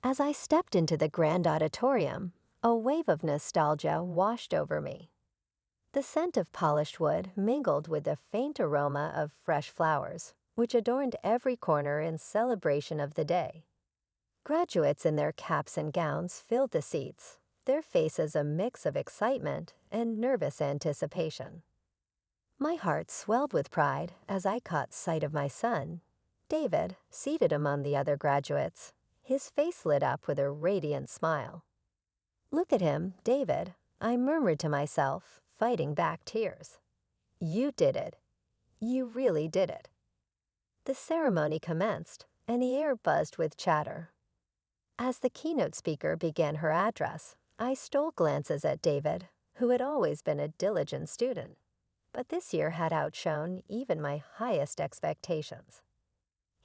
As I stepped into the grand auditorium, a wave of nostalgia washed over me. The scent of polished wood mingled with the faint aroma of fresh flowers, which adorned every corner in celebration of the day. Graduates in their caps and gowns filled the seats, their faces a mix of excitement and nervous anticipation. My heart swelled with pride as I caught sight of my son, David, seated among the other graduates, his face lit up with a radiant smile. "Look at him, David," I murmured to myself, fighting back tears. "You did it. You really did it." The ceremony commenced, and the air buzzed with chatter. As the keynote speaker began her address, I stole glances at David, who had always been a diligent student, but this year had outshone even my highest expectations.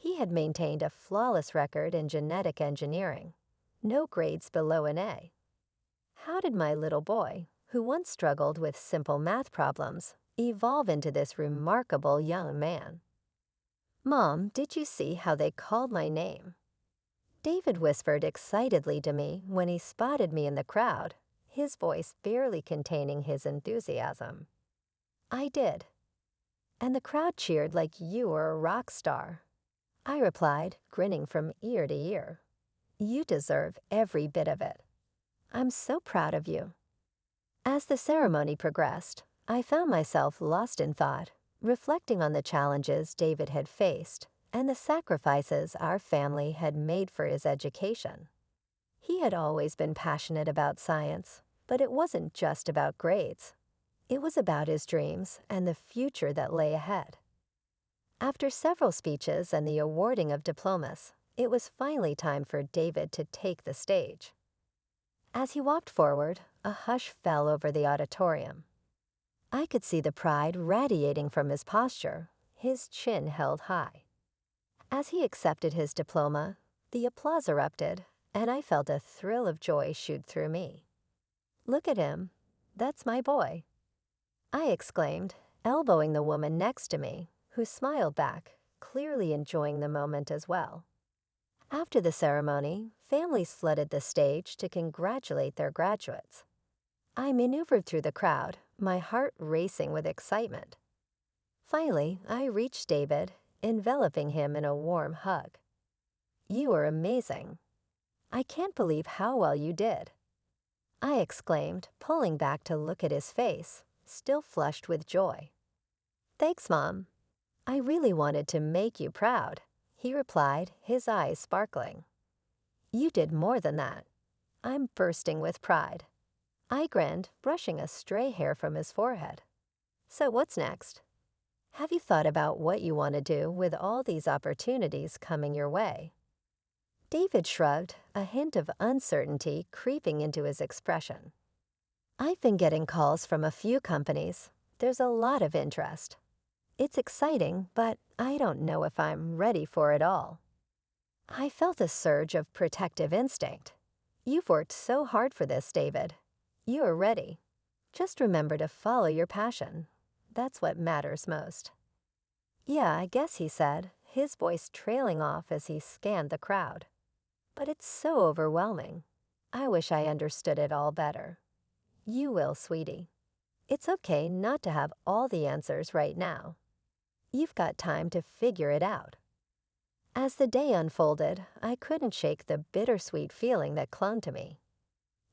He had maintained a flawless record in genetic engineering, no grades below an A. How did my little boy, who once struggled with simple math problems, evolve into this remarkable young man? "Mom, did you see how they called my name?" David whispered excitedly to me when he spotted me in the crowd, his voice barely containing his enthusiasm. "I did." "And the crowd cheered like you were a rock star," I replied, grinning from ear to ear. "You deserve every bit of it. I'm so proud of you." As the ceremony progressed, I found myself lost in thought, reflecting on the challenges David had faced and the sacrifices our family had made for his education. He had always been passionate about science, but it wasn't just about grades. It was about his dreams and the future that lay ahead. After several speeches and the awarding of diplomas, it was finally time for David to take the stage. As he walked forward, a hush fell over the auditorium. I could see the pride radiating from his posture, his chin held high. As he accepted his diploma, the applause erupted, and I felt a thrill of joy shoot through me. "Look at him. That's my boy," I exclaimed, elbowing the woman next to me, who smiled back, clearly enjoying the moment as well. After the ceremony, families flooded the stage to congratulate their graduates. I maneuvered through the crowd, my heart racing with excitement. Finally, I reached David, enveloping him in a warm hug. "You are amazing. I can't believe how well you did," I exclaimed, pulling back to look at his face, still flushed with joy. "Thanks, Mom. I really wanted to make you proud," he replied, his eyes sparkling. "You did more than that." I'm bursting with pride. I grinned, brushing a stray hair from his forehead. "So what's next? Have you thought about what you want to do with all these opportunities coming your way?" David shrugged, a hint of uncertainty creeping into his expression. "I've been getting calls from a few companies. There's a lot of interest. It's exciting, but I don't know if I'm ready for it all." I felt a surge of protective instinct. "You've worked so hard for this, David. You are ready. Just remember to follow your passion. That's what matters most." "Yeah, I guess," he said, his voice trailing off as he scanned the crowd. "But it's so overwhelming. I wish I understood it all better." "You will, sweetie. It's okay not to have all the answers right now. You've got time to figure it out." As the day unfolded, I couldn't shake the bittersweet feeling that clung to me.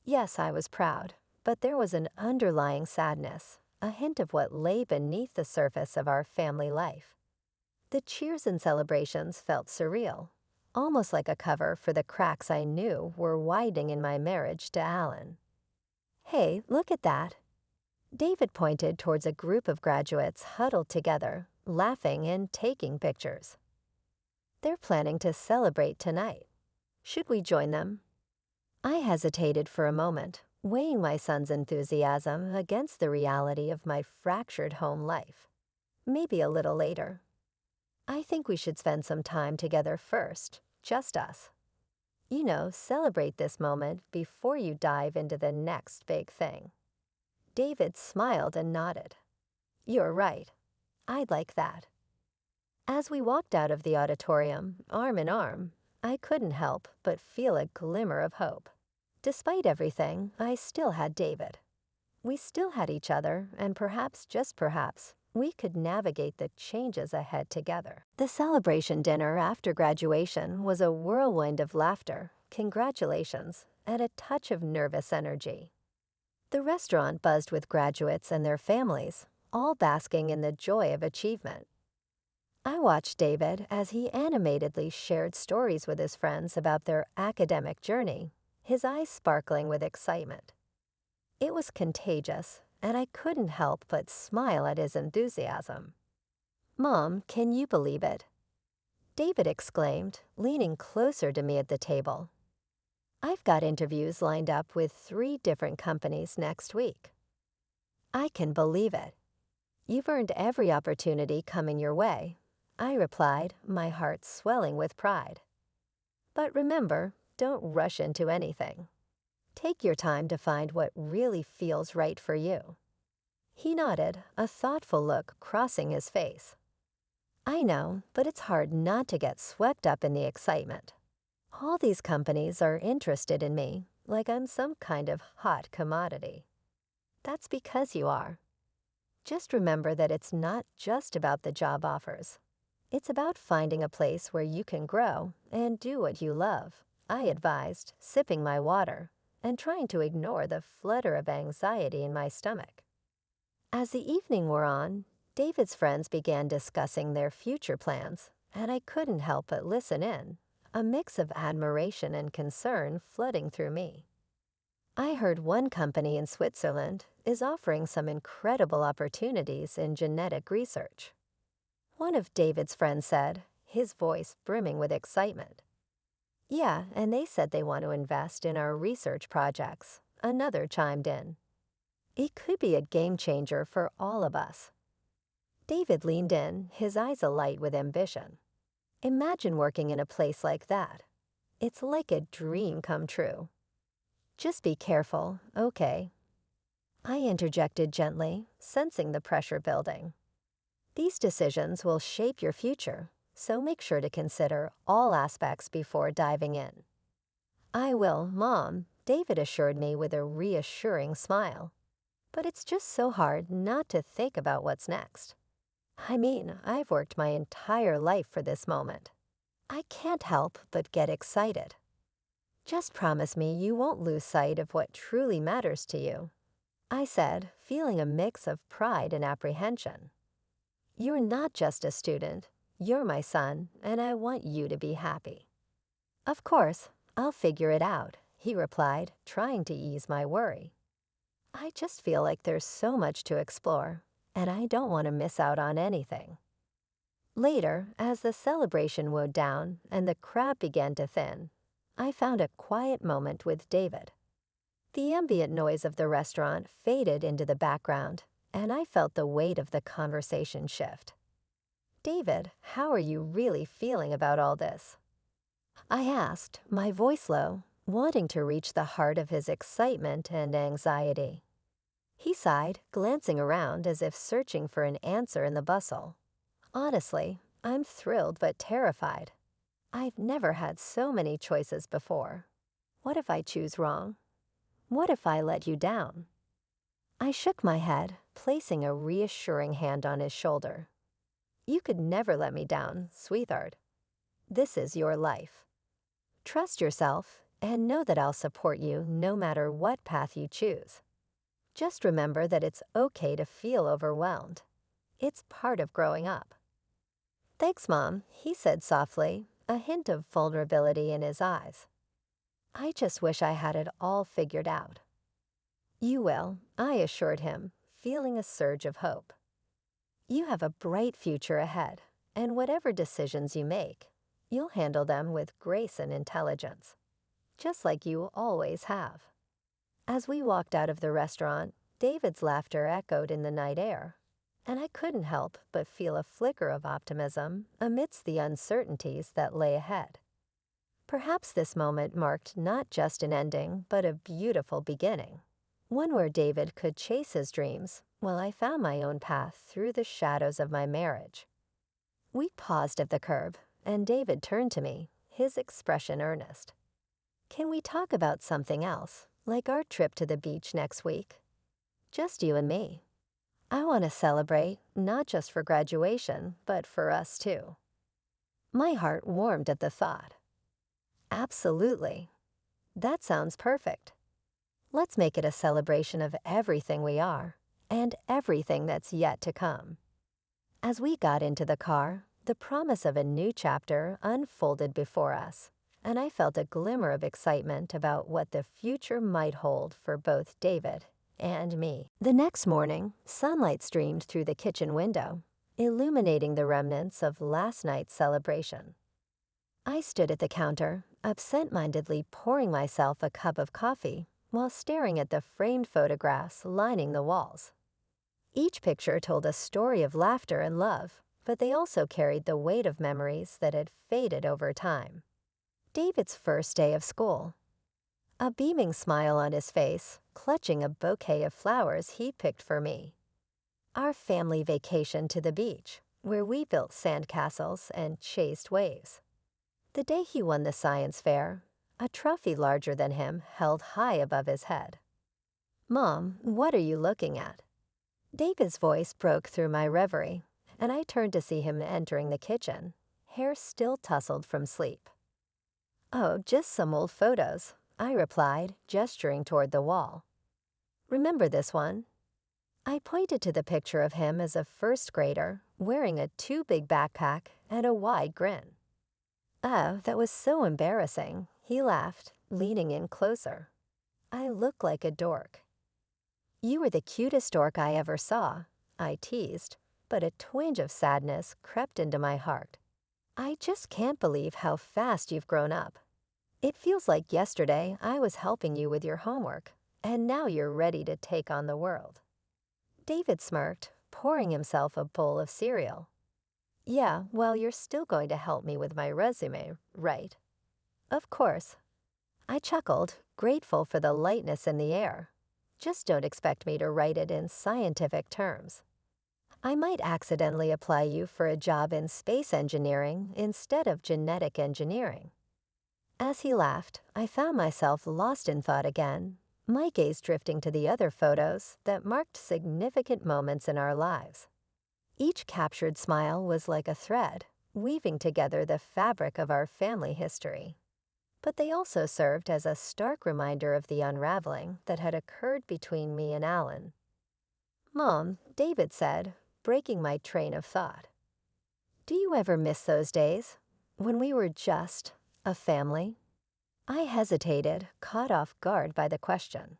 Yes, I was proud, but there was an underlying sadness, a hint of what lay beneath the surface of our family life. The cheers and celebrations felt surreal, almost like a cover for the cracks I knew were widening in my marriage to Alan. "Hey, look at that." David pointed towards a group of graduates huddled together, laughing and taking pictures. "They're planning to celebrate tonight. Should we join them?" I hesitated for a moment, weighing my son's enthusiasm against the reality of my fractured home life. "Maybe a little later. I think we should spend some time together first, just us. You know, celebrate this moment before you dive into the next big thing." David smiled and nodded. "You're right. I'd like that." As we walked out of the auditorium, arm in arm, I couldn't help but feel a glimmer of hope. Despite everything, I still had David. We still had each other, and perhaps, just perhaps, we could navigate the changes ahead together. The celebration dinner after graduation was a whirlwind of laughter, congratulations, and a touch of nervous energy. The restaurant buzzed with graduates and their families, all basking in the joy of achievement. I watched David as he animatedly shared stories with his friends about their academic journey, his eyes sparkling with excitement. It was contagious, and I couldn't help but smile at his enthusiasm. "Mom, can you believe it?" David exclaimed, leaning closer to me at the table. "I've got interviews lined up with 3 different companies next week." "I can believe it. You've earned every opportunity coming your way," I replied, my heart swelling with pride. "But remember, don't rush into anything. Take your time to find what really feels right for you." He nodded, a thoughtful look crossing his face. "I know, but it's hard not to get swept up in the excitement. All these companies are interested in me, like I'm some kind of hot commodity." "That's because you are. Just remember that it's not just about the job offers. It's about finding a place where you can grow and do what you love," I advised, sipping my water and trying to ignore the flutter of anxiety in my stomach. As the evening wore on, David's friends began discussing their future plans, and I couldn't help but listen in, a mix of admiration and concern flooding through me. I heard one company in Switzerland is offering some incredible opportunities in genetic research. One of David's friends said, his voice brimming with excitement. "Yeah, and they said they want to invest in our research projects," another chimed in. "It could be a game changer for all of us." David leaned in, his eyes alight with ambition. "Imagine working in a place like that. It's like a dream come true." "Just be careful, okay?" I interjected gently, sensing the pressure building. "These decisions will shape your future, so make sure to consider all aspects before diving in." "I will, Mom," David assured me with a reassuring smile. "But it's just so hard not to think about what's next. I mean, I've worked my entire life for this moment. I can't help but get excited." "Just promise me you won't lose sight of what truly matters to you," I said, feeling a mix of pride and apprehension. "You're not just a student. You're my son, and I want you to be happy." "Of course, I'll figure it out," he replied, trying to ease my worry. "I just feel like there's so much to explore, and I don't want to miss out on anything." Later, as the celebration wound down and the crowd began to thin, I found a quiet moment with David. The ambient noise of the restaurant faded into the background, and I felt the weight of the conversation shift. "David, how are you really feeling about all this?" I asked, my voice low, wanting to reach the heart of his excitement and anxiety. He sighed, glancing around as if searching for an answer in the bustle. "Honestly, I'm thrilled but terrified. I've never had so many choices before. What if I choose wrong? What if I let you down?" I shook my head, placing a reassuring hand on his shoulder. "You could never let me down, sweetheart. This is your life. Trust yourself and know that I'll support you no matter what path you choose. Just remember that it's okay to feel overwhelmed. It's part of growing up." "Thanks, Mom," he said softly, a hint of vulnerability in his eyes. "I just wish I had it all figured out." "You will," I assured him, feeling a surge of hope. "You have a bright future ahead, and whatever decisions you make, you'll handle them with grace and intelligence, just like you always have." As we walked out of the restaurant, David's laughter echoed in the night air, and I couldn't help but feel a flicker of optimism amidst the uncertainties that lay ahead. Perhaps this moment marked not just an ending, but a beautiful beginning, one where David could chase his dreams while I found my own path through the shadows of my marriage. We paused at the curb, and David turned to me, his expression earnest. Can we talk about something else, like our trip to the beach next week? Just you and me. I want to celebrate, not just for graduation, but for us too. My heart warmed at the thought. Absolutely. That sounds perfect. Let's make it a celebration of everything we are, and everything that's yet to come. As we got into the car, the promise of a new chapter unfolded before us, and I felt a glimmer of excitement about what the future might hold for both David and me. The next morning, sunlight streamed through the kitchen window, illuminating the remnants of last night's celebration. I stood at the counter, absent-mindedly pouring myself a cup of coffee while staring at the framed photographs lining the walls. Each picture told a story of laughter and love, but they also carried the weight of memories that had faded over time. David's first day of school. A beaming smile on his face, clutching a bouquet of flowers he'd picked for me. Our family vacation to the beach, where we built sandcastles and chased waves. The day he won the science fair, a trophy larger than him held high above his head. "Mom, what are you looking at?" David's voice broke through my reverie, and I turned to see him entering the kitchen, hair still tousled from sleep. "Oh, just some old photos," I replied, gesturing toward the wall. "Remember this one?" I pointed to the picture of him as a first grader, wearing a too-big backpack and a wide grin. "Oh, that was so embarrassing," he laughed, leaning in closer. "I look like a dork." "You were the cutest dork I ever saw," I teased, but a twinge of sadness crept into my heart. "I just can't believe how fast you've grown up. It feels like yesterday I was helping you with your homework, and now you're ready to take on the world." David smirked, pouring himself a bowl of cereal. "Yeah, well, you're still going to help me with my resume, right?" "Of course." I chuckled, grateful for the lightness in the air. Just don't expect me to write it in scientific terms. I might accidentally apply you for a job in space engineering instead of genetic engineering. As he laughed, I found myself lost in thought again, my gaze drifting to the other photos that marked significant moments in our lives. Each captured smile was like a thread, weaving together the fabric of our family history. But they also served as a stark reminder of the unraveling that had occurred between me and Alan. "Mom," David said, breaking my train of thought. "Do you ever miss those days, when we were just a family?" I hesitated, caught off guard by the question.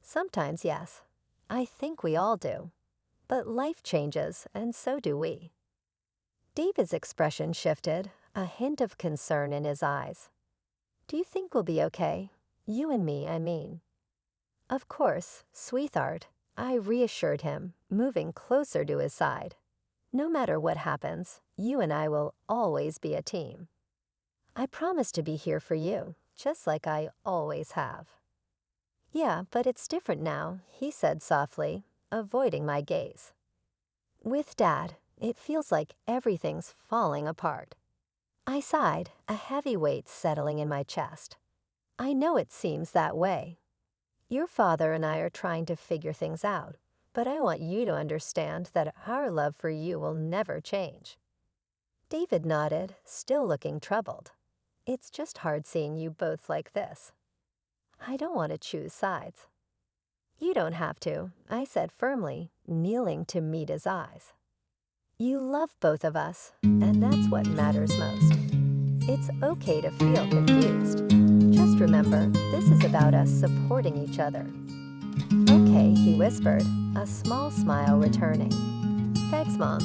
"Sometimes, yes. I think we all do. But life changes, and so do we." David's expression shifted, a hint of concern in his eyes. "Do you think we'll be okay? You and me, I mean." "Of course, sweetheart," I reassured him, moving closer to his side. "No matter what happens, you and I will always be a team. I promise to be here for you, just like I always have." "Yeah, but it's different now," he said softly, avoiding my gaze. "With Dad, it feels like everything's falling apart." I sighed, a heavy weight settling in my chest. "I know it seems that way. Your father and I are trying to figure things out, but I want you to understand that our love for you will never change." David nodded, still looking troubled. "It's just hard seeing you both like this." "I don't want to choose sides." "You don't have to," I said firmly, kneeling to meet his eyes. "You love both of us, and that's what matters most. It's okay to feel confused. Just remember, this is about us supporting each other." "Okay," he whispered, a small smile returning. "Thanks, Mom.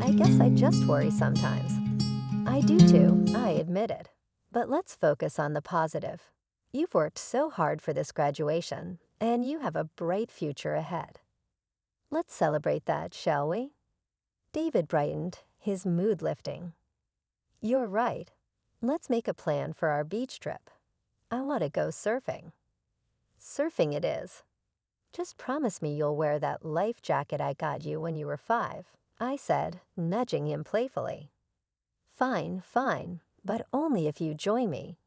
I guess I just worry sometimes." "I do too," I admitted. "But let's focus on the positive. You've worked so hard for this graduation, and you have a bright future ahead. Let's celebrate that, shall we?" David brightened, his mood lifting. "You're right. Let's make a plan for our beach trip. I want to go surfing." "Surfing it is. Just promise me you'll wear that life jacket I got you when you were 5, I said, nudging him playfully. "Fine, fine, but only if you join me."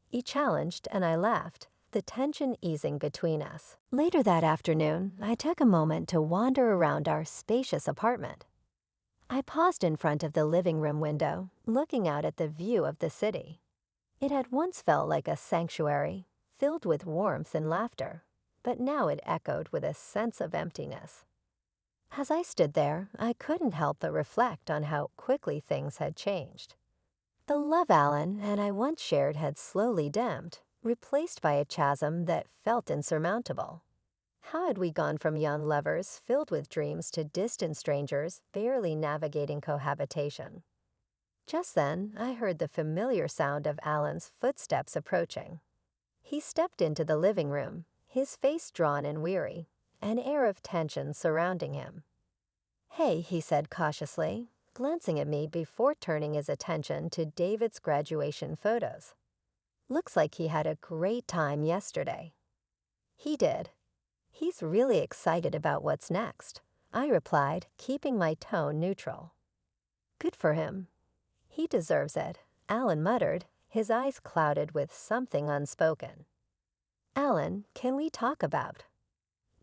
He challenged, and I laughed, the tension easing between us. Later that afternoon, I took a moment to wander around our spacious apartment. I paused in front of the living room window, looking out at the view of the city. It had once felt like a sanctuary, filled with warmth and laughter, but now it echoed with a sense of emptiness. As I stood there, I couldn't help but reflect on how quickly things had changed. The love Alan and I once shared had slowly dimmed, replaced by a chasm that felt insurmountable. How had we gone from young lovers filled with dreams to distant strangers barely navigating cohabitation? Just then, I heard the familiar sound of Alan's footsteps approaching. He stepped into the living room, his face drawn and weary, an air of tension surrounding him. "Hey," he said cautiously, glancing at me before turning his attention to David's graduation photos. "Looks like he had a great time yesterday." He did. "He's really excited about what's next," I replied, keeping my tone neutral. "Good for him." "He deserves it," Alan muttered, his eyes clouded with something unspoken. "Alan, can we talk about—"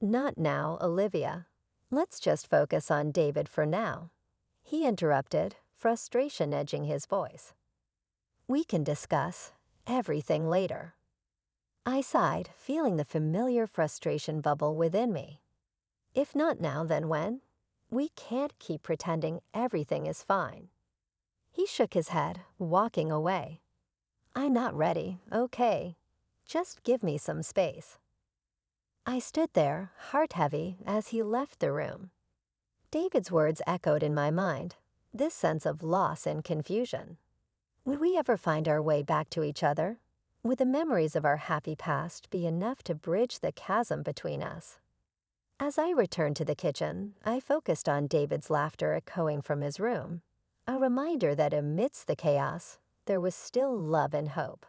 "Not now, Olivia. Let's just focus on David for now," he interrupted, frustration edging his voice. "We can discuss everything later." I sighed, feeling the familiar frustration bubble within me. "If not now, then when? We can't keep pretending everything is fine." He shook his head, walking away. "I'm not ready, okay. Just give me some space." I stood there, heart heavy, as he left the room. David's words echoed in my mind, this sense of loss and confusion. Would we ever find our way back to each other? Would the memories of our happy past be enough to bridge the chasm between us? As I returned to the kitchen, I focused on David's laughter echoing from his room, a reminder that amidst the chaos, there was still love and hope.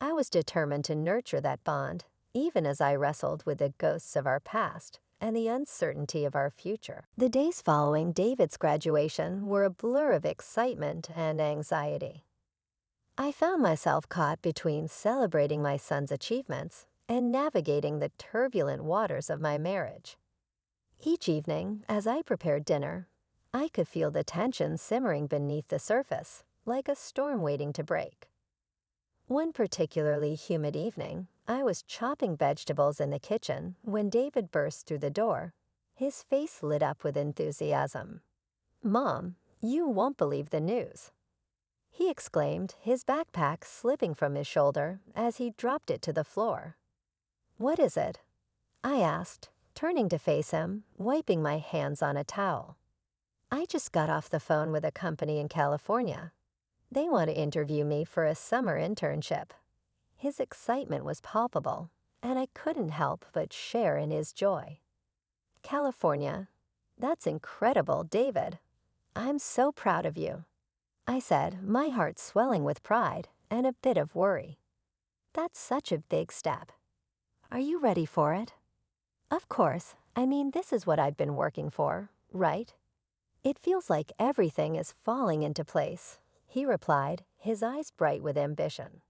I was determined to nurture that bond, even as I wrestled with the ghosts of our past and the uncertainty of our future. The days following David's graduation were a blur of excitement and anxiety. I found myself caught between celebrating my son's achievements and navigating the turbulent waters of my marriage. Each evening, as I prepared dinner, I could feel the tension simmering beneath the surface, like a storm waiting to break. One particularly humid evening, I was chopping vegetables in the kitchen when David burst through the door, his face lit up with enthusiasm. "Mom, you won't believe the news," he exclaimed, his backpack slipping from his shoulder as he dropped it to the floor. "What is it?" I asked, turning to face him, wiping my hands on a towel. "I just got off the phone with a company in California. They want to interview me for a summer internship." His excitement was palpable, and I couldn't help but share in his joy. "California? That's incredible, David. I'm so proud of you," I said, my heart swelling with pride and a bit of worry. "That's such a big step. Are you ready for it?" "Of course. I mean, this is what I've been working for, right?" "It feels like everything is falling into place," he replied, his eyes bright with ambition.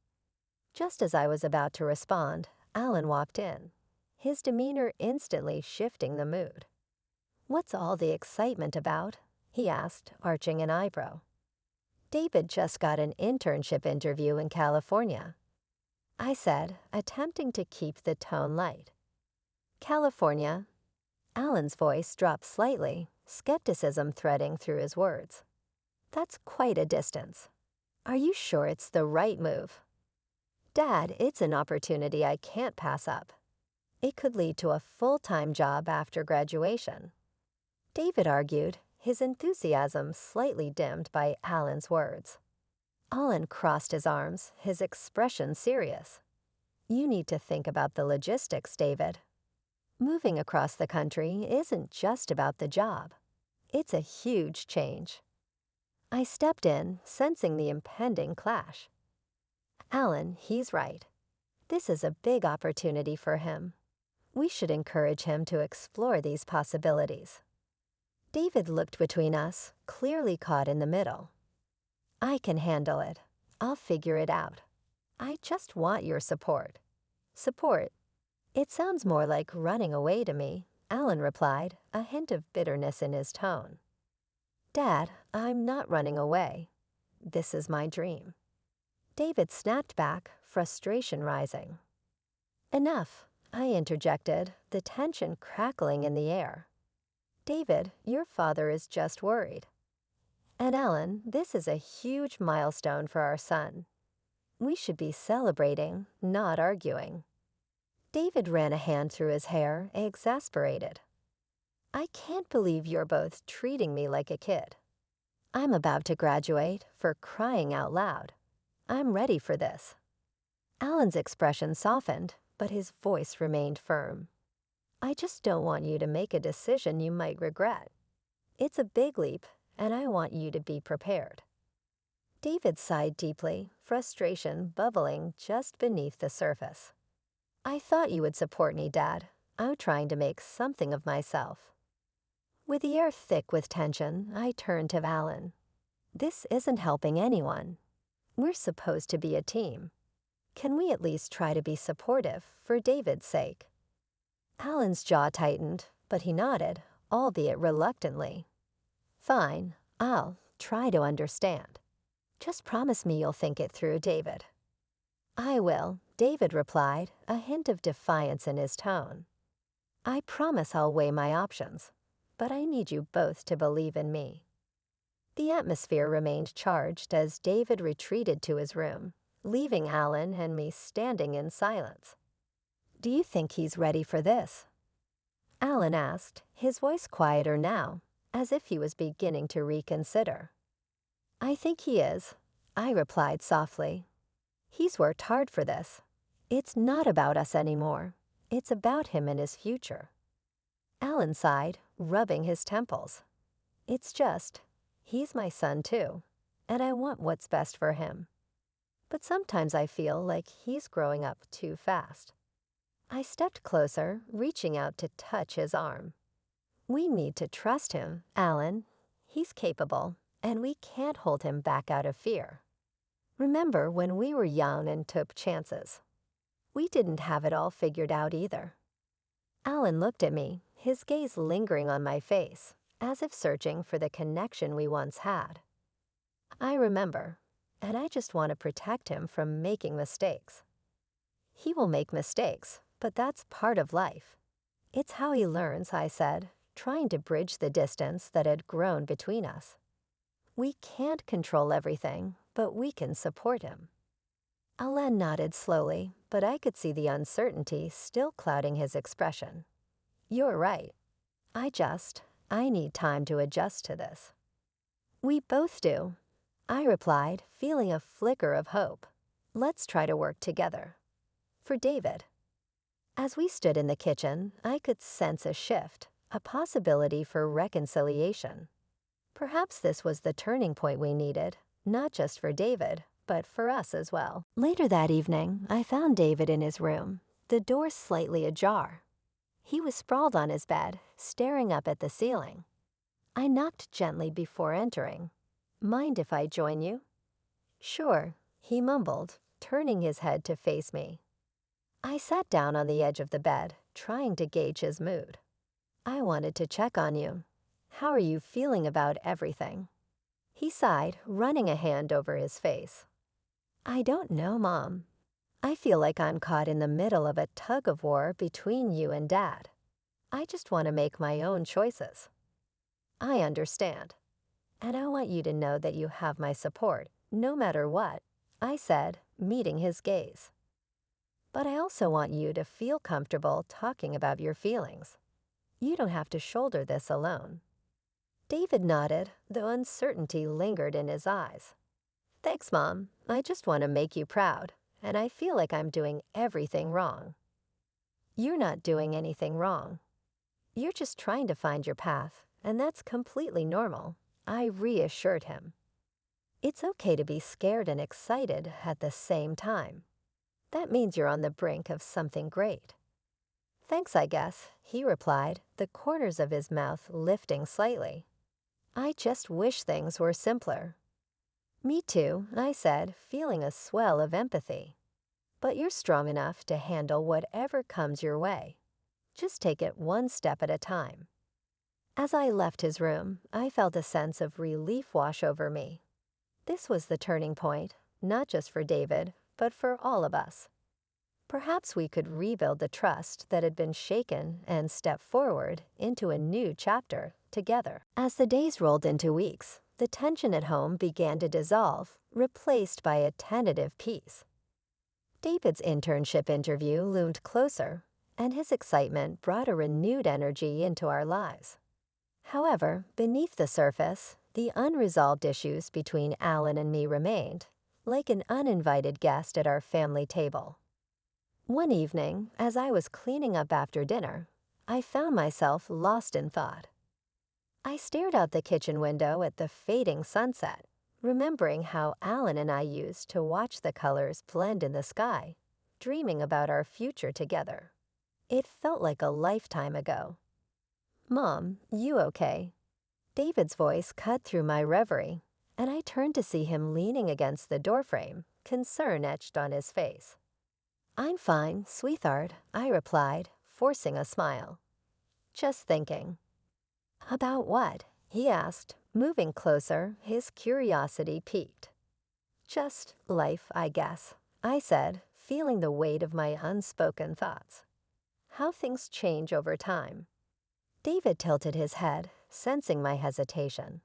Just as I was about to respond, Alan walked in, his demeanor instantly shifting the mood. "What's all the excitement about?" he asked, arching an eyebrow. "David just got an internship interview in California," I said, attempting to keep the tone light. "California?" Alan's voice dropped slightly, skepticism threading through his words. "That's quite a distance. Are you sure it's the right move?" "Dad, it's an opportunity I can't pass up. It could lead to a full-time job after graduation," David argued, his enthusiasm slightly dimmed by Alan's words. Alan crossed his arms, his expression serious. "You need to think about the logistics, David. Moving across the country isn't just about the job. It's a huge change." I stepped in, sensing the impending clash. "Alan, he's right. This is a big opportunity for him. We should encourage him to explore these possibilities." David looked between us, clearly caught in the middle. "I can handle it," I'll figure it out. I just want your support. Support? It sounds more like running away to me, Alan replied, a hint of bitterness in his tone. Dad, I'm not running away. This is my dream. David snapped back, frustration rising. Enough, I interjected, the tension crackling in the air. David, your father is just worried. And Alan, this is a huge milestone for our son. We should be celebrating, not arguing. David ran a hand through his hair, exasperated. I can't believe you're both treating me like a kid. I'm about to graduate, for crying out loud. I'm ready for this. Alan's expression softened, but his voice remained firm. I just don't want you to make a decision you might regret. It's a big leap, and I want you to be prepared. David sighed deeply, frustration bubbling just beneath the surface. I thought you would support me, Dad. I'm trying to make something of myself. With the air thick with tension, I turned to Alan. This isn't helping anyone. We're supposed to be a team. Can we at least try to be supportive for David's sake? Alan's jaw tightened, but he nodded, albeit reluctantly. Fine, I'll try to understand. Just promise me you'll think it through, David. I will, David replied, a hint of defiance in his tone. I promise I'll weigh my options, but I need you both to believe in me. The atmosphere remained charged as David retreated to his room, leaving Alan and me standing in silence. Do you think he's ready for this? Alan asked, his voice quieter now, as if he was beginning to reconsider. I think he is, I replied softly. He's worked hard for this. It's not about us anymore. It's about him and his future. Alan sighed, rubbing his temples. It's just, he's my son too, and I want what's best for him. But sometimes I feel like he's growing up too fast. I stepped closer, reaching out to touch his arm. We need to trust him, Alan. He's capable, and we can't hold him back out of fear. Remember when we were young and took chances? We didn't have it all figured out either. Alan looked at me, his gaze lingering on my face, as if searching for the connection we once had. I remember, and I just want to protect him from making mistakes. He will make mistakes, but that's part of life. It's how he learns, I said, trying to bridge the distance that had grown between us. We can't control everything, but we can support him. Alan nodded slowly, but I could see the uncertainty still clouding his expression. You're right. I need time to adjust to this. We both do, I replied, feeling a flicker of hope. Let's try to work together. For David. As we stood in the kitchen, I could sense a shift, a possibility for reconciliation. Perhaps this was the turning point we needed, not just for David, but for us as well. Later that evening, I found David in his room, the door slightly ajar. He was sprawled on his bed, staring up at the ceiling. I knocked gently before entering. Mind if I join you? Sure, he mumbled, turning his head to face me. I sat down on the edge of the bed, trying to gauge his mood. I wanted to check on you. How are you feeling about everything? He sighed, running a hand over his face. I don't know, Mom. I feel like I'm caught in the middle of a tug-of-war between you and Dad. I just want to make my own choices. I understand. And I want you to know that you have my support, no matter what, I said, meeting his gaze. But I also want you to feel comfortable talking about your feelings. You don't have to shoulder this alone. David nodded, though uncertainty lingered in his eyes. Thanks, Mom. I just want to make you proud, and I feel like I'm doing everything wrong. You're not doing anything wrong. You're just trying to find your path, and that's completely normal, I reassured him. It's okay to be scared and excited at the same time. That means you're on the brink of something great. Thanks, I guess, he replied, the corners of his mouth lifting slightly. I just wish things were simpler. Me too, I said, feeling a swell of empathy. But you're strong enough to handle whatever comes your way. Just take it one step at a time. As I left his room, I felt a sense of relief wash over me. This was the turning point, not just for David, but for all of us. Perhaps we could rebuild the trust that had been shaken and step forward into a new chapter together. As the days rolled into weeks, the tension at home began to dissolve, replaced by a tentative peace. David's internship interview loomed closer, and his excitement brought a renewed energy into our lives. However, beneath the surface, the unresolved issues between Alan and me remained, like an uninvited guest at our family table. One evening, as I was cleaning up after dinner, I found myself lost in thought. I stared out the kitchen window at the fading sunset, remembering how Alan and I used to watch the colors blend in the sky, dreaming about our future together. It felt like a lifetime ago. "Mom, you okay?" David's voice cut through my reverie, and I turned to see him leaning against the doorframe, concern etched on his face. "I'm fine, sweetheart," I replied, forcing a smile. "Just thinking." "About what?" he asked, moving closer, his curiosity piqued. "Just life, I guess," I said, feeling the weight of my unspoken thoughts. "How things change over time." David tilted his head, sensing my hesitation.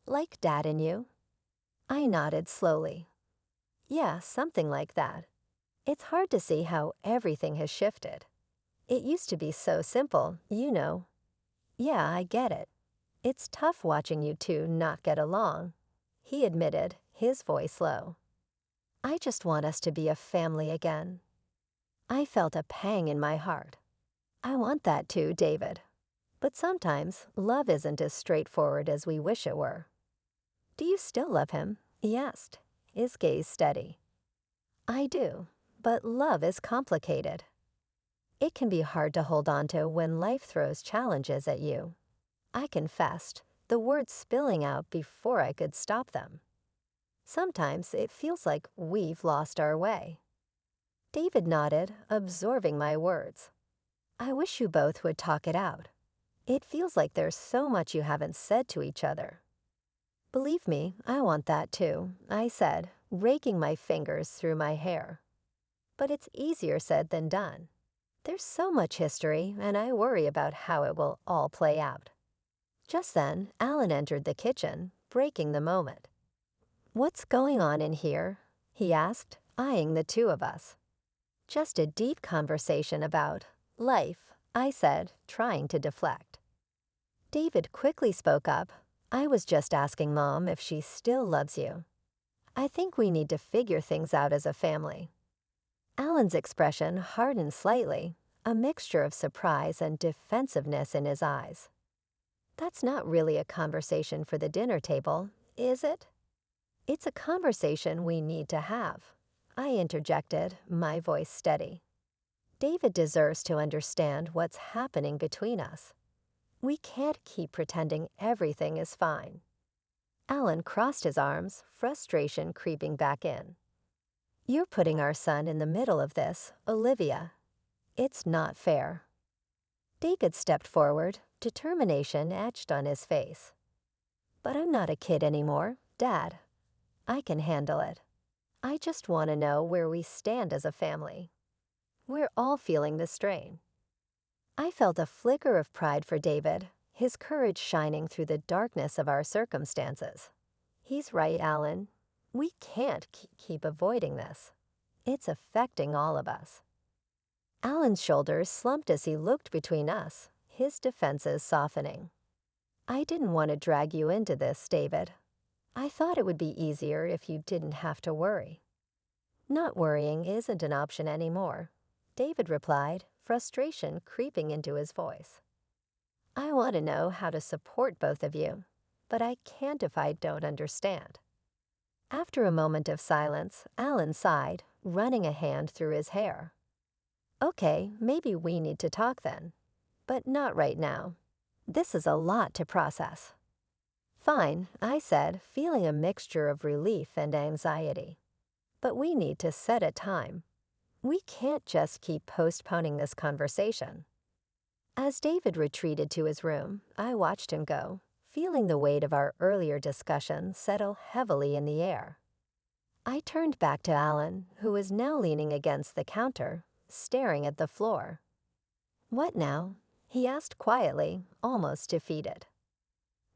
"Like Dad and you?" I nodded slowly. "Yeah, something like that. It's hard to see how everything has shifted. It used to be so simple, you know." "Yeah, I get it. It's tough watching you two not get along," he admitted, his voice low. "I just want us to be a family again." I felt a pang in my heart. I want that too, David. But sometimes love isn't as straightforward as we wish it were. "Do you still love him?" he asked, his gaze steady. "I do, but love is complicated. It can be hard to hold on to when life throws challenges at you." I confessed, the words spilling out before I could stop them. "Sometimes it feels like we've lost our way." David nodded, absorbing my words. "I wish you both would talk it out. It feels like there's so much you haven't said to each other." "Believe me, I want that too," I said, raking my fingers through my hair. "But it's easier said than done. There's so much history, and I worry about how it will all play out." Just then, Alan entered the kitchen, breaking the moment. "What's going on in here?" he asked, eyeing the two of us. "Just a deep conversation about life," I said, trying to deflect. David quickly spoke up. "I was just asking Mom if she still loves you. I think we need to figure things out as a family." Alan's expression hardened slightly, a mixture of surprise and defensiveness in his eyes. "That's not really a conversation for the dinner table, is it?" "It's a conversation we need to have," I interjected, my voice steady. "David deserves to understand what's happening between us. We can't keep pretending everything is fine." Alan crossed his arms, frustration creeping back in. "You're putting our son in the middle of this, Olivia. It's not fair." David stepped forward, determination etched on his face. "But I'm not a kid anymore, Dad. I can handle it. I just want to know where we stand as a family. We're all feeling the strain." I felt a flicker of pride for David, his courage shining through the darkness of our circumstances. "He's right, Alan. We can't keep avoiding this. It's affecting all of us." Alan's shoulders slumped as he looked between us, his defenses softening. "I didn't want to drag you into this, David. I thought it would be easier if you didn't have to worry." "Not worrying isn't an option anymore," David replied, frustration creeping into his voice. "I want to know how to support both of you, but I can't if I don't understand." After a moment of silence, Alan sighed, running a hand through his hair. "Okay, maybe we need to talk then. But not right now. This is a lot to process." Fine, I said, feeling a mixture of relief and anxiety. But we need to set a time. We can't just keep postponing this conversation. As David retreated to his room, I watched him go, feeling the weight of our earlier discussion settle heavily in the air. I turned back to Alan, who was now leaning against the counter, staring at the floor. "What now?" he asked quietly, almost defeated.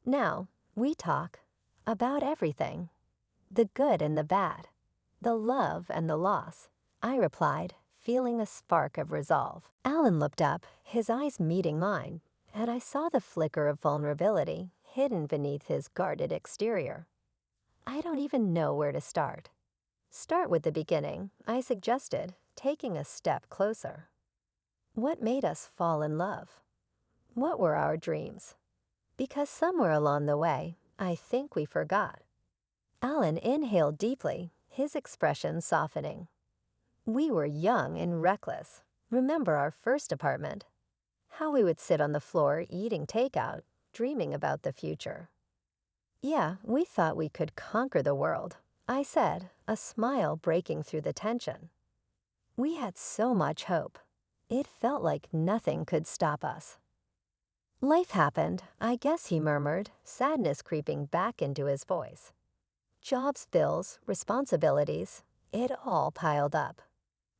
"Now, we talk about everything. The good and the bad. The love and the loss," I replied, feeling a spark of resolve. Alan looked up, his eyes meeting mine, and I saw the flicker of vulnerability hidden beneath his guarded exterior. I don't even know where to start. "Start with the beginning," I suggested, taking a step closer. What made us fall in love? What were our dreams? Because somewhere along the way, I think we forgot. Alan inhaled deeply, his expression softening. "We were young and reckless. Remember our first apartment? How we would sit on the floor eating takeout, dreaming about the future." "Yeah, we thought we could conquer the world," I said, a smile breaking through the tension. "We had so much hope. It felt like nothing could stop us." "Life happened, I guess," he murmured, sadness creeping back into his voice. "Jobs, bills, responsibilities, it all piled up.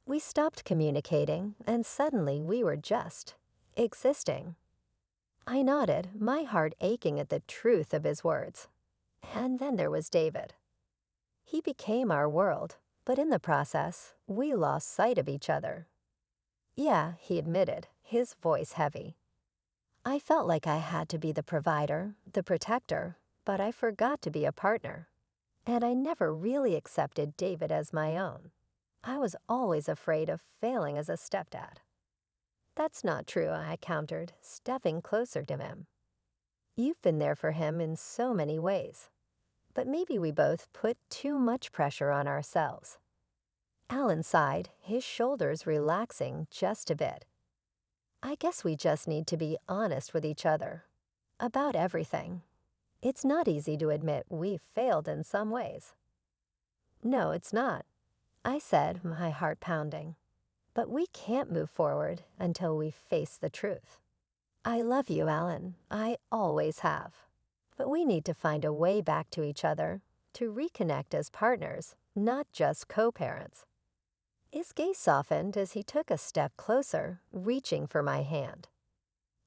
We stopped communicating, and suddenly we were just existing." I nodded, my heart aching at the truth of his words. And then there was David. He became our world, but in the process, we lost sight of each other. "Yeah," he admitted, his voice heavy. "I felt like I had to be the provider, the protector, but I forgot to be a partner. And I never really accepted David as my own. I was always afraid of failing as a stepdad." "That's not true," I countered, stepping closer to him. "You've been there for him in so many ways. But maybe we both put too much pressure on ourselves." Alan sighed, his shoulders relaxing just a bit. "I guess we just need to be honest with each other. About everything. It's not easy to admit we've failed in some ways." "No, it's not," I said, my heart pounding. "But we can't move forward until we face the truth. I love you, Alan. I always have. But we need to find a way back to each other, to reconnect as partners, not just co-parents." His gaze softened as he took a step closer, reaching for my hand.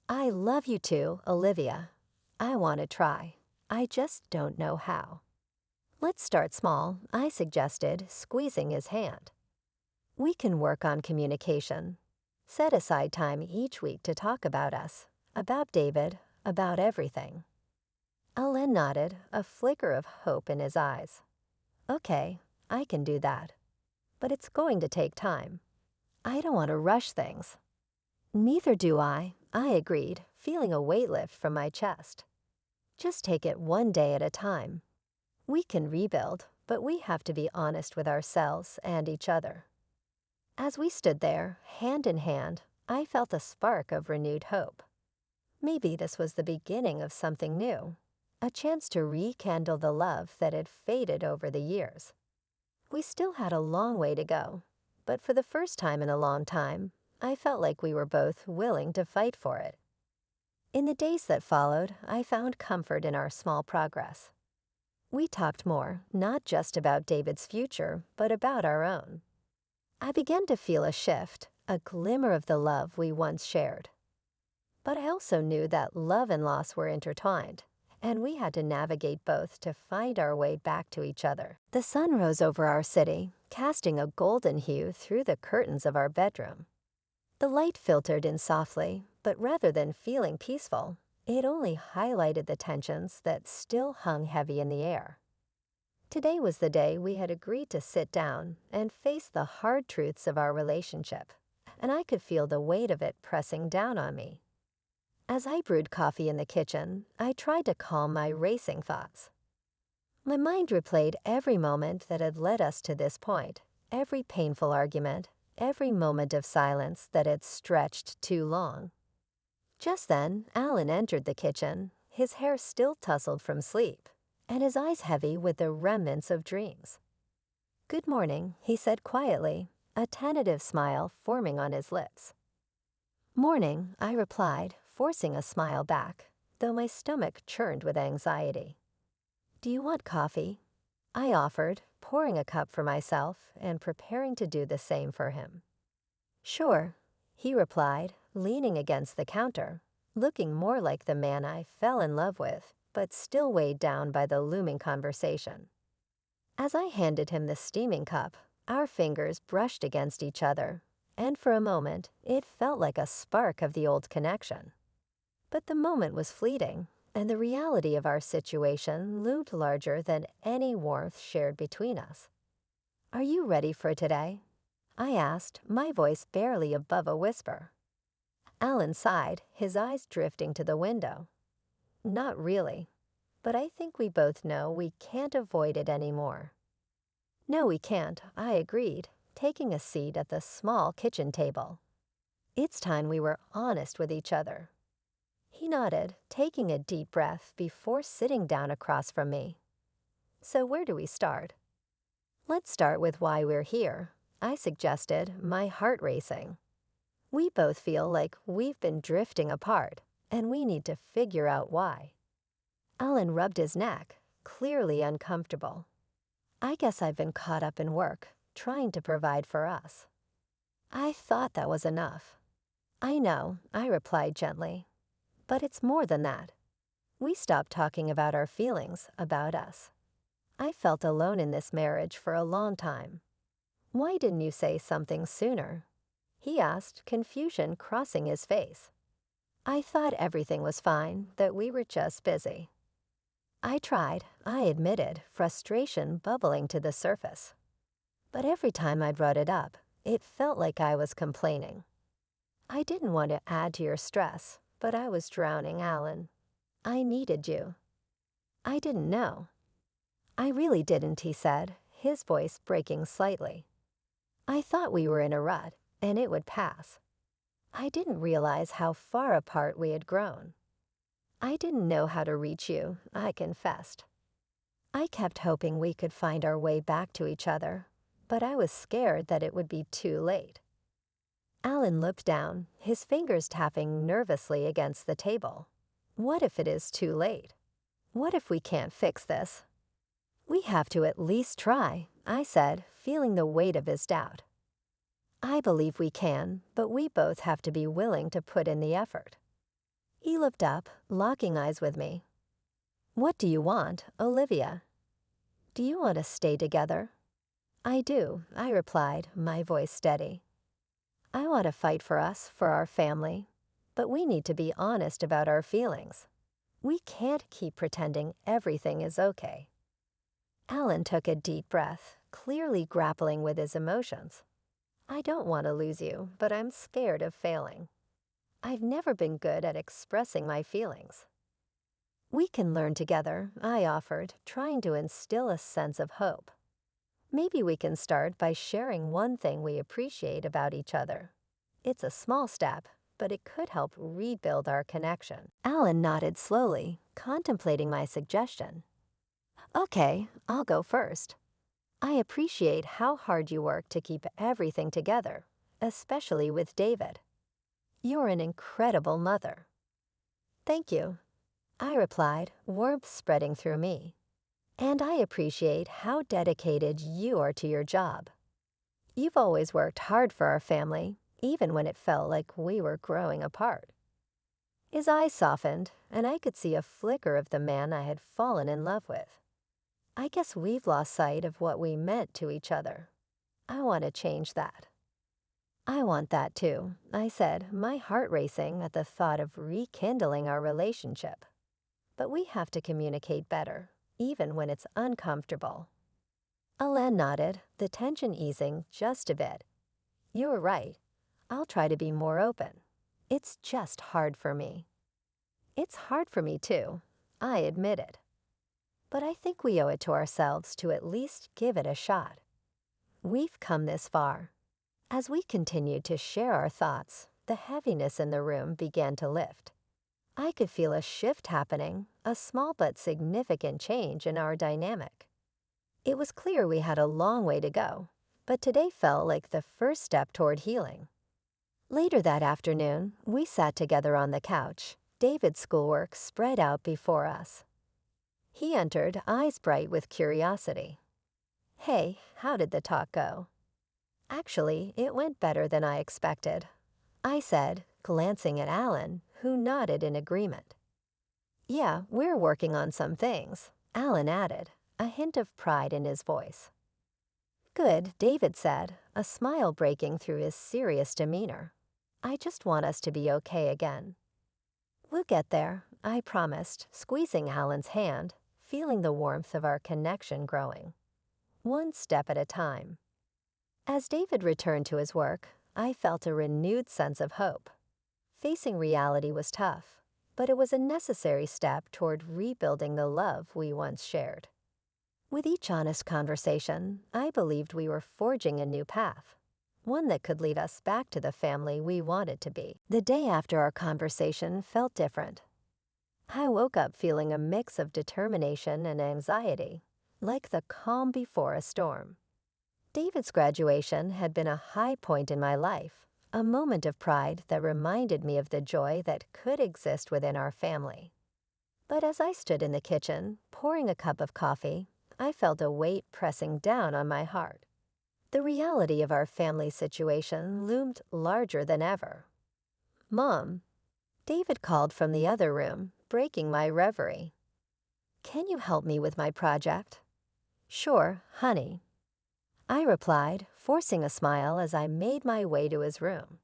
"I love you too, Olivia. I want to try. I just don't know how." "Let's start small," I suggested, squeezing his hand. "We can work on communication. Set aside time each week to talk about us, about David, about everything." Alan nodded, a flicker of hope in his eyes. "Okay, I can do that. But it's going to take time. I don't want to rush things." "Neither do I agreed, feeling a weight lift from my chest. "Just take it one day at a time. We can rebuild, but we have to be honest with ourselves and each other." As we stood there, hand in hand, I felt a spark of renewed hope. Maybe this was the beginning of something new, a chance to rekindle the love that had faded over the years. We still had a long way to go, but for the first time in a long time, I felt like we were both willing to fight for it. In the days that followed, I found comfort in our small progress. We talked more, not just about David's future, but about our own. I began to feel a shift, a glimmer of the love we once shared. But I also knew that love and loss were intertwined, and we had to navigate both to find our way back to each other. The sun rose over our city, casting a golden hue through the curtains of our bedroom. The light filtered in softly, but rather than feeling peaceful, it only highlighted the tensions that still hung heavy in the air. Today was the day we had agreed to sit down and face the hard truths of our relationship, and I could feel the weight of it pressing down on me. As I brewed coffee in the kitchen, I tried to calm my racing thoughts. My mind replayed every moment that had led us to this point, every painful argument, every moment of silence that had stretched too long. Just then, Alan entered the kitchen, his hair still tousled from sleep, and his eyes heavy with the remnants of dreams. "Good morning," he said quietly, a tentative smile forming on his lips. "Morning," I replied, forcing a smile back, though my stomach churned with anxiety. "Do you want coffee?" I offered, pouring a cup for myself and preparing to do the same for him. "Sure," he replied, leaning against the counter, looking more like the man I fell in love with, but still weighed down by the looming conversation. As I handed him the steaming cup, our fingers brushed against each other, and for a moment it felt like a spark of the old connection. But the moment was fleeting, and the reality of our situation loomed larger than any warmth shared between us. "Are you ready for today?" I asked, my voice barely above a whisper. Alan sighed, his eyes drifting to the window. "Not really, but I think we both know we can't avoid it anymore." "No, we can't," I agreed, taking a seat at the small kitchen table. It's time we were honest with each other. He nodded, taking a deep breath before sitting down across from me. "So where do we start?" "Let's start with why we're here," I suggested, my heart racing. "We both feel like we've been drifting apart, and we need to figure out why." Alan rubbed his neck, clearly uncomfortable. "I guess I've been caught up in work, trying to provide for us." I thought that was enough. "I know," I replied gently. "But it's more than that. We stopped talking about our feelings about us. I felt alone in this marriage for a long time." "Why didn't you say something sooner?" he asked, confusion crossing his face. "I thought everything was fine, that we were just busy." I tried, I admitted, frustration bubbling to the surface. But every time I brought it up, it felt like I was complaining. "I didn't want to add to your stress, but I was drowning, Alan. I needed you." "I didn't know." "I really didn't," he said, his voice breaking slightly. "I thought we were in a rut, and it would pass. I didn't realize how far apart we had grown. I didn't know how to reach you," I confessed. "I kept hoping we could find our way back to each other, but I was scared that it would be too late." Alan looked down, his fingers tapping nervously against the table. "What if it is too late? What if we can't fix this?" "We have to at least try," I said, feeling the weight of his doubt. "I believe we can, but we both have to be willing to put in the effort." He looked up, locking eyes with me. "What do you want, Olivia?" "Do you want to stay together?" "I do," I replied, my voice steady. "I want to fight for us, for our family, but we need to be honest about our feelings. We can't keep pretending everything is okay." Alan took a deep breath, clearly grappling with his emotions. "I don't want to lose you, but I'm scared of failing. I've never been good at expressing my feelings." "We can learn together," I offered, trying to instill a sense of hope. "Maybe we can start by sharing one thing we appreciate about each other. It's a small step, but it could help rebuild our connection." Alan nodded slowly, contemplating my suggestion. "Okay, I'll go first. I appreciate how hard you work to keep everything together, especially with David. You're an incredible mother." "Thank you," I replied, warmth spreading through me. "And I appreciate how dedicated you are to your job. You've always worked hard for our family, even when it felt like we were growing apart." His eyes softened, and I could see a flicker of the man I had fallen in love with. "I guess we've lost sight of what we meant to each other. I want to change that." "I want that too," I said, my heart racing at the thought of rekindling our relationship. "But we have to communicate better, even when it's uncomfortable." Alan nodded, the tension easing just a bit. "You're right. I'll try to be more open. It's just hard for me." "It's hard for me too," I admitted. "But I think we owe it to ourselves to at least give it a shot. We've come this far." As we continued to share our thoughts, the heaviness in the room began to lift. I could feel a shift happening, a small but significant change in our dynamic. It was clear we had a long way to go, but today felt like the first step toward healing. Later that afternoon, we sat together on the couch, David's schoolwork spread out before us. He entered, eyes bright with curiosity. "Hey, how did the talk go?" "Actually, it went better than I expected," I said, glancing at Alan, who nodded in agreement. "Yeah, we're working on some things," Alan added, a hint of pride in his voice. "Good," David said, a smile breaking through his serious demeanor. "I just want us to be okay again." "We'll get there," I promised, squeezing Alan's hand, feeling the warmth of our connection growing. One step at a time. As David returned to his work, I felt a renewed sense of hope. Facing reality was tough, but it was a necessary step toward rebuilding the love we once shared. With each honest conversation, I believed we were forging a new path, one that could lead us back to the family we wanted to be. The day after our conversation felt different. I woke up feeling a mix of determination and anxiety, like the calm before a storm. David's graduation had been a high point in my life, a moment of pride that reminded me of the joy that could exist within our family. But as I stood in the kitchen, pouring a cup of coffee, I felt a weight pressing down on my heart. The reality of our family situation loomed larger than ever. "Mom," David called from the other room, breaking my reverie. "Can you help me with my project?" "Sure, honey," I replied, forcing a smile as I made my way to his room.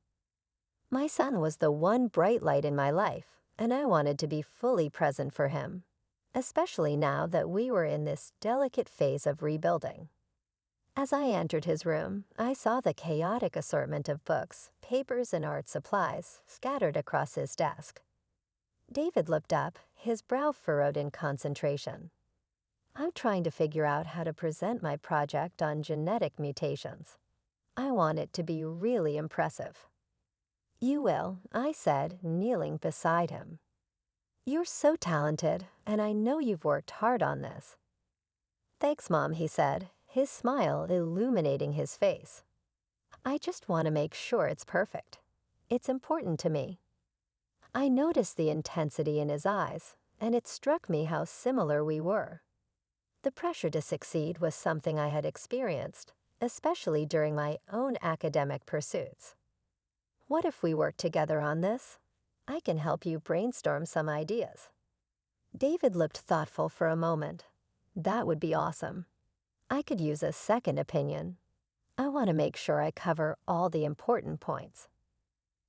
My son was the one bright light in my life, and I wanted to be fully present for him, especially now that we were in this delicate phase of rebuilding. As I entered his room, I saw the chaotic assortment of books, papers, and art supplies scattered across his desk. David looked up, his brow furrowed in concentration. "I'm trying to figure out how to present my project on genetic mutations. I want it to be really impressive." "You will," I said, kneeling beside him. "You're so talented, and I know you've worked hard on this." "Thanks, Mom," he said, his smile illuminating his face. "I just want to make sure it's perfect. It's important to me." I noticed the intensity in his eyes, and it struck me how similar we were. The pressure to succeed was something I had experienced, especially during my own academic pursuits. "What if we work together on this? I can help you brainstorm some ideas." David looked thoughtful for a moment. "That would be awesome. I could use a second opinion. I want to make sure I cover all the important points."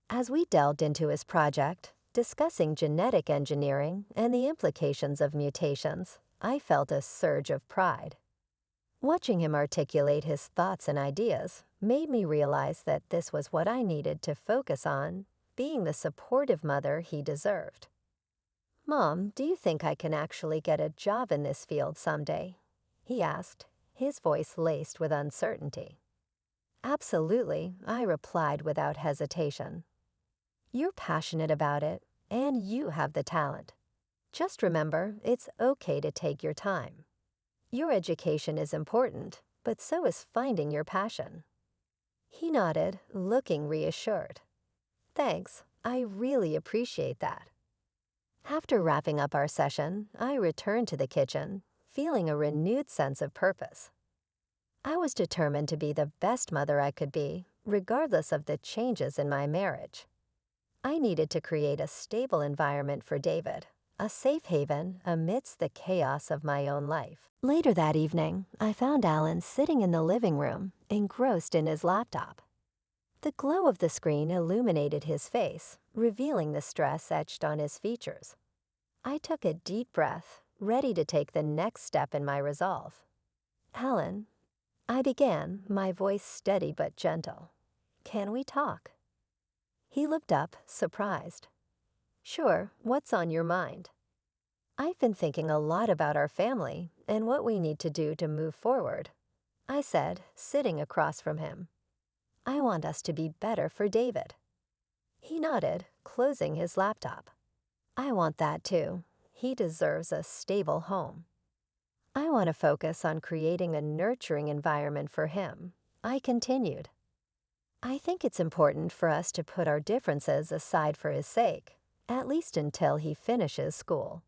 As we delved into his project, discussing genetic engineering and the implications of mutations, I felt a surge of pride. Watching him articulate his thoughts and ideas made me realize that this was what I needed to focus on, being the supportive mother he deserved. "Mom, do you think I can actually get a job in this field someday?" he asked, his voice laced with uncertainty. "Absolutely," I replied without hesitation. "You're passionate about it, and you have the talent. Just remember, it's okay to take your time. Your education is important, but so is finding your passion." He nodded, looking reassured. "Thanks, I really appreciate that." After wrapping up our session, I returned to the kitchen, feeling a renewed sense of purpose. I was determined to be the best mother I could be, regardless of the changes in my marriage. I needed to create a stable environment for David, a safe haven amidst the chaos of my own life. Later that evening, I found Alan sitting in the living room, engrossed in his laptop. The glow of the screen illuminated his face, revealing the stress etched on his features. I took a deep breath, ready to take the next step in my resolve. "Alan," I began, my voice steady but gentle. "Can we talk?" He looked up, surprised. "Sure, what's on your mind?" "I've been thinking a lot about our family and what we need to do to move forward," I said, sitting across from him. "I want us to be better for David." He nodded, closing his laptop. I want that too. He deserves a stable home. I want to focus on creating a nurturing environment for him. I continued. I think it's important for us to put our differences aside for his sake, at least until he finishes school.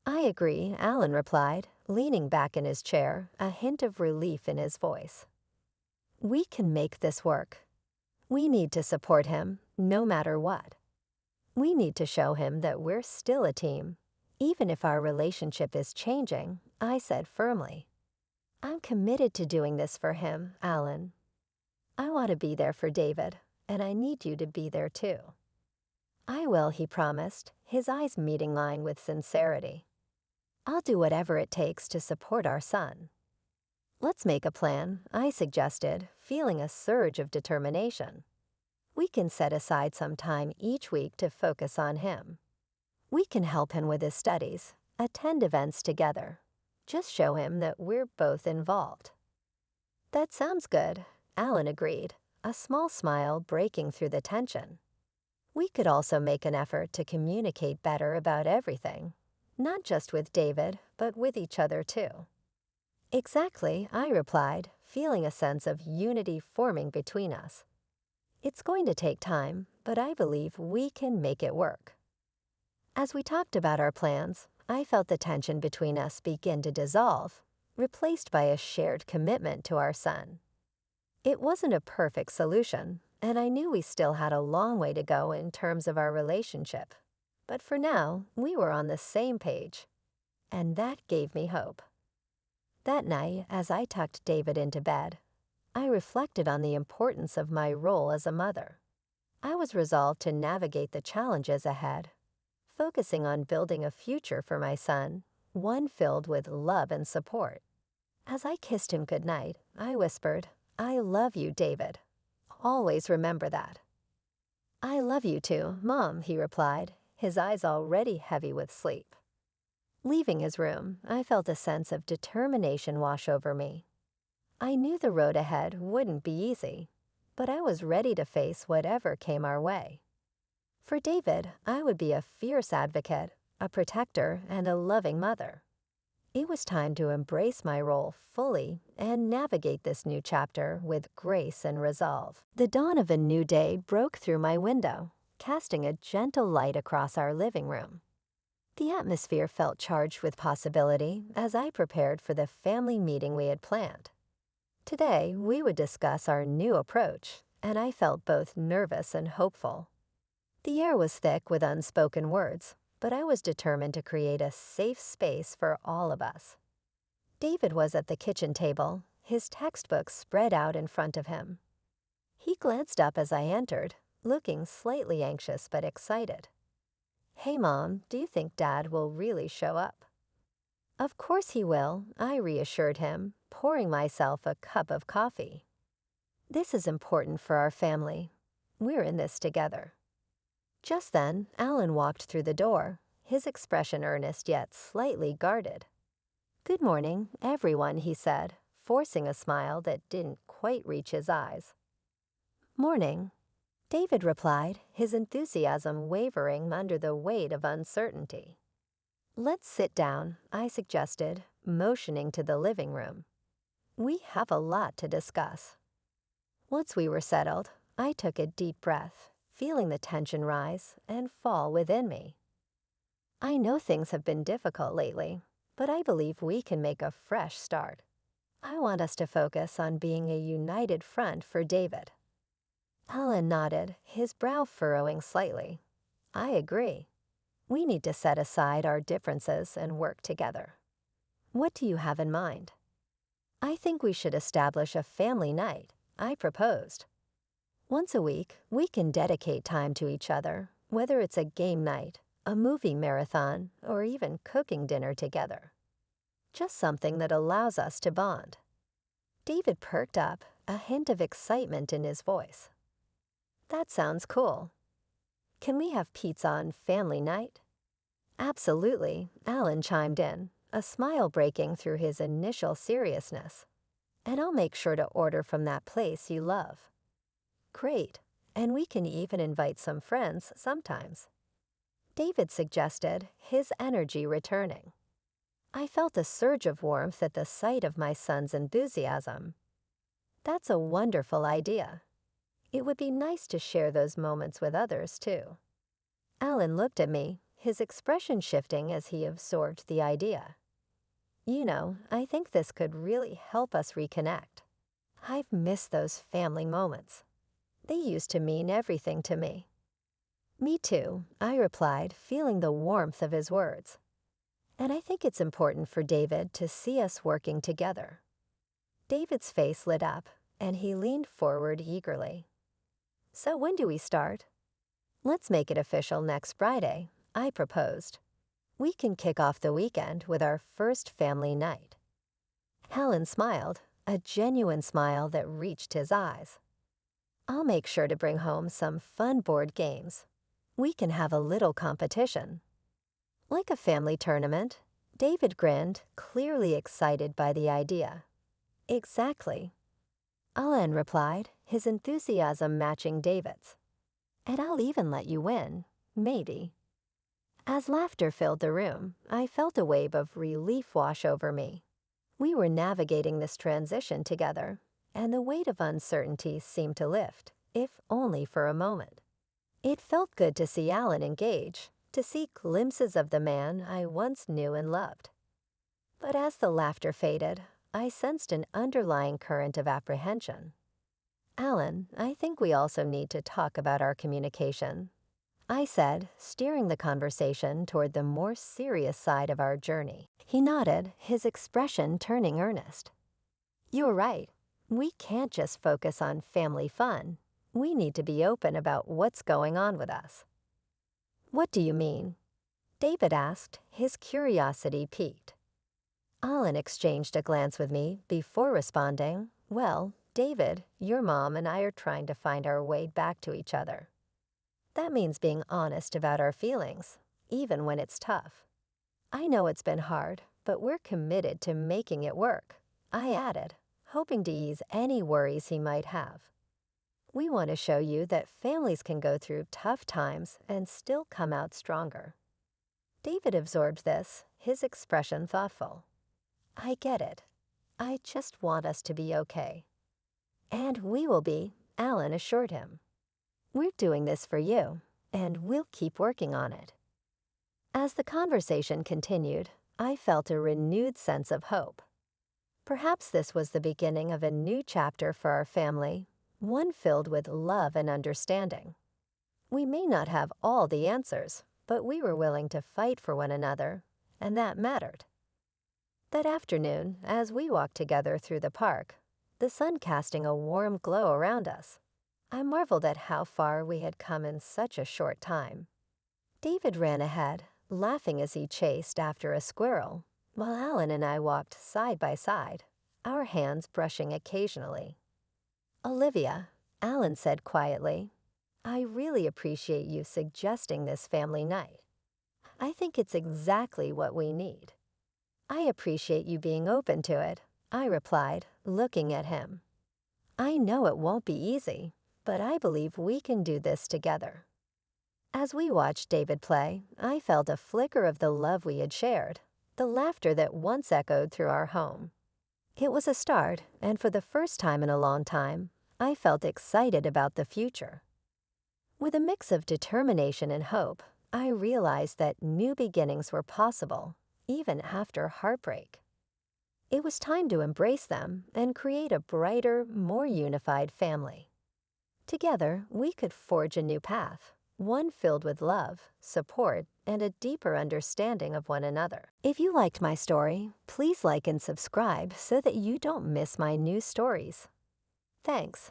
I agree, Alan replied, leaning back in his chair, a hint of relief in his voice. We can make this work. We need to support him, no matter what. We need to show him that we're still a team, even if our relationship is changing, I said firmly. I'm committed to doing this for him, Alan. I want to be there for David, and I need you to be there too. I will, he promised, his eyes meeting mine with sincerity. I'll do whatever it takes to support our son. Let's make a plan, I suggested, feeling a surge of determination. We can set aside some time each week to focus on him. We can help him with his studies, attend events together. Just show him that we're both involved. That sounds good, Alan agreed, a small smile breaking through the tension. We could also make an effort to communicate better about everything, not just with David, but with each other too. Exactly, I replied, feeling a sense of unity forming between us. It's going to take time, but I believe we can make it work. As we talked about our plans, I felt the tension between us begin to dissolve, replaced by a shared commitment to our son. It wasn't a perfect solution, and I knew we still had a long way to go in terms of our relationship. But for now, we were on the same page, and that gave me hope. That night, as I tucked David into bed, I reflected on the importance of my role as a mother. I was resolved to navigate the challenges ahead, focusing on building a future for my son, one filled with love and support. As I kissed him goodnight, I whispered, I love you, David. Always remember that. I love you too, Mom, he replied, his eyes already heavy with sleep. Leaving his room, I felt a sense of determination wash over me. I knew the road ahead wouldn't be easy, but I was ready to face whatever came our way. For David, I would be a fierce advocate, a protector, and a loving mother. It was time to embrace my role fully and navigate this new chapter with grace and resolve. The dawn of a new day broke through my window, casting a gentle light across our living room. The atmosphere felt charged with possibility as I prepared for the family meeting we had planned. Today, we would discuss our new approach, and I felt both nervous and hopeful. The air was thick with unspoken words, but I was determined to create a safe space for all of us. David was at the kitchen table, his textbooks spread out in front of him. He glanced up as I entered, looking slightly anxious but excited. Hey, Mom, do you think Dad will really show up? Of course he will, I reassured him, pouring myself a cup of coffee. This is important for our family. We're in this together. Just then, Alan walked through the door, his expression earnest yet slightly guarded. Good morning, everyone, he said, forcing a smile that didn't quite reach his eyes. Morning, David replied, his enthusiasm wavering under the weight of uncertainty. Let's sit down, I suggested, motioning to the living room. We have a lot to discuss. Once we were settled, I took a deep breath, feeling the tension rise and fall within me. I know things have been difficult lately, but I believe we can make a fresh start. I want us to focus on being a united front for David. Alan nodded, his brow furrowing slightly. I agree. We need to set aside our differences and work together. What do you have in mind? I think we should establish a family night, I proposed. Once a week, we can dedicate time to each other, whether it's a game night, a movie marathon, or even cooking dinner together. Just something that allows us to bond. David perked up, a hint of excitement in his voice. That sounds cool. Can we have pizza on family night? Absolutely, Alan chimed in, a smile breaking through his initial seriousness. And I'll make sure to order from that place you love. Great, and we can even invite some friends sometimes. David suggested, his energy returning. I felt a surge of warmth at the sight of my son's enthusiasm. That's a wonderful idea. It would be nice to share those moments with others, too. Alan looked at me, his expression shifting as he absorbed the idea. I think this could really help us reconnect. I've missed those family moments. They used to mean everything to me. Me too, I replied, feeling the warmth of his words. And I think it's important for David to see us working together. David's face lit up, and he leaned forward eagerly. So when do we start? Let's make it official next Friday, I proposed. We can kick off the weekend with our first family night. Helen smiled, a genuine smile that reached his eyes. I'll make sure to bring home some fun board games. We can have a little competition. Like a family tournament, David grinned, clearly excited by the idea. Exactly. Alan replied, his enthusiasm matching David's. And I'll even let you win, maybe. As laughter filled the room, I felt a wave of relief wash over me. We were navigating this transition together, and the weight of uncertainty seemed to lift, if only for a moment. It felt good to see Alan engage, to see glimpses of the man I once knew and loved. But as the laughter faded, I sensed an underlying current of apprehension. Alan, I think we also need to talk about our communication, I said, steering the conversation toward the more serious side of our journey. He nodded, his expression turning earnest. You're right. We can't just focus on family fun. We need to be open about what's going on with us. What do you mean? David asked, his curiosity piqued. Alan exchanged a glance with me before responding, Well, David, your mom and I are trying to find our way back to each other. That means being honest about our feelings, even when it's tough. I know it's been hard, but we're committed to making it work, I added, hoping to ease any worries he might have. We want to show you that families can go through tough times and still come out stronger. David absorbed this, his expression thoughtful. I get it. I just want us to be okay. And we will be, Alan assured him. We're doing this for you, and we'll keep working on it. As the conversation continued, I felt a renewed sense of hope. Perhaps this was the beginning of a new chapter for our family, one filled with love and understanding. We may not have all the answers, but we were willing to fight for one another, and that mattered. That afternoon, as we walked together through the park, the sun casting a warm glow around us, I marveled at how far we had come in such a short time. David ran ahead, laughing as he chased after a squirrel, while Alan and I walked side by side, our hands brushing occasionally. Olivia, Alan said quietly, I really appreciate you suggesting this family night. I think it's exactly what we need. I appreciate you being open to it, I replied, looking at him. I know it won't be easy, but I believe we can do this together. As we watched David play, I felt a flicker of the love we had shared, the laughter that once echoed through our home. It was a start, and for the first time in a long time, I felt excited about the future. With a mix of determination and hope, I realized that new beginnings were possible, even after heartbreak. It was time to embrace them and create a brighter, more unified family. Together, we could forge a new path, one filled with love, support, and a deeper understanding of one another. If you liked my story, please like and subscribe so that you don't miss my new stories. Thanks.